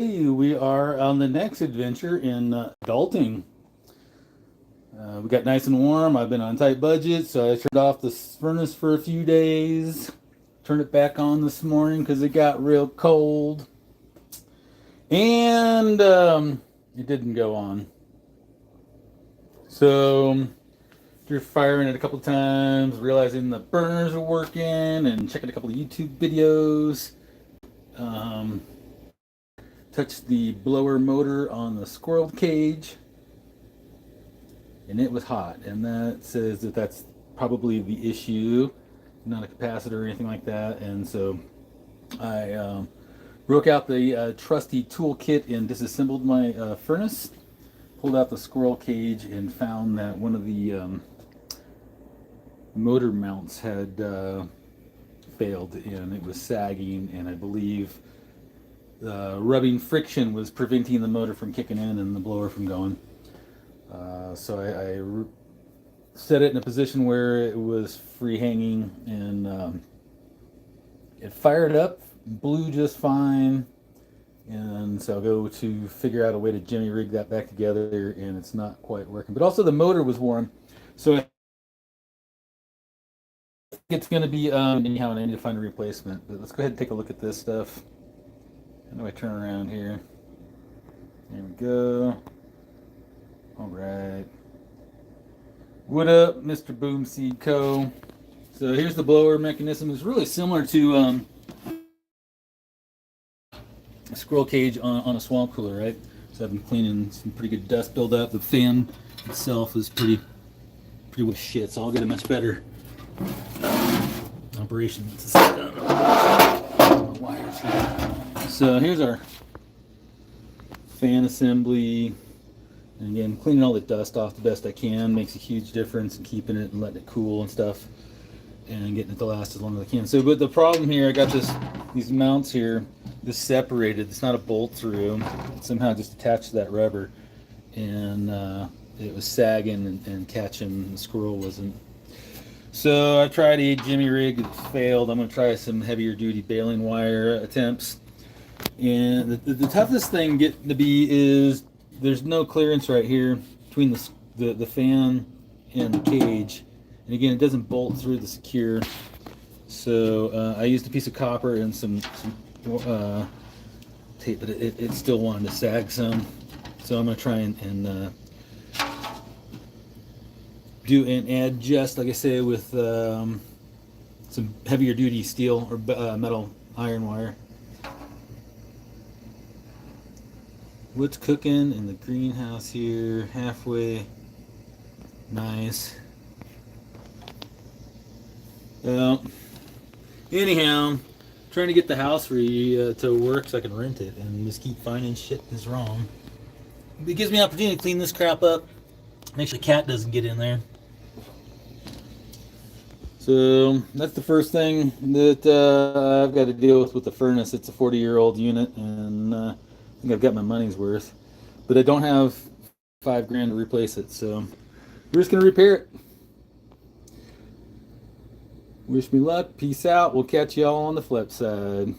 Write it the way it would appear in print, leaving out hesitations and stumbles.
We are on the next adventure in adulting. We got nice and warm. I've been on a tight budget, so I turned off the furnace for a few days. Turned it back on this morning because it got real cold. And it didn't go on. So, after firing it a couple times, realizing the burners are working, and checking a couple of YouTube videos. Touched the blower motor on the squirrel cage, and it was hot, and that says that that's probably the issue, not a capacitor or anything like that. And so I broke out the trusty toolkit and disassembled my furnace, pulled out the squirrel cage, and found that one of the motor mounts had failed, and it was sagging, and I believe rubbing friction was preventing the motor from kicking in and the blower from going. So I set it in a position where it was free hanging, and it fired up, blew just fine. And so I'll go to figure out a way to jimmy rig that back together, and it's not quite working. But also the motor was warm, so it's going to be anyhow, and I need to find a replacement. But let's go ahead and take a look at this stuff. How do I turn around here? There we go. All right. What up, Mr. Boom Seed Co. So here's the blower mechanism. It's really similar to a squirrel cage on a swamp cooler, right? So I've been cleaning some pretty good dust buildup. The fan itself is pretty well shit, so I'll get a much better operation system. Wires here. So here's our fan assembly, and again, cleaning all the dust off the best I can makes a huge difference in keeping it and letting it cool and stuff, and getting it to last as long as I can. So, but the problem here, I got these mounts here, this separated. It's not a bolt through. It's somehow just attached to that rubber, and it was sagging and catching. The squirrel wasn't. So I tried a jimmy rig. It failed. I'm going to try some heavier duty baling wire attempts. And the toughest thing getting to be is there's no clearance right here between the fan and the cage. And again, it doesn't bolt through the secure. So I used a piece of copper and some tape, but it still wanted to sag some. So I'm going to try and do an adjust, like I say, with some heavier duty steel or metal iron wire. Wood's cooking in the greenhouse here, halfway. Nice. Anyhow, trying to get the house to work so I can rent it, and just keep finding shit that's wrong. It gives me an opportunity to clean this crap up. Make sure the cat doesn't get in there. So that's the first thing that I've got to deal with the furnace. It's a 40-year-old unit, and I think I've got my money's worth. But I don't have $5,000 to replace it, so we're just going to repair it. Wish me luck. Peace out. We'll catch y'all on the flip side.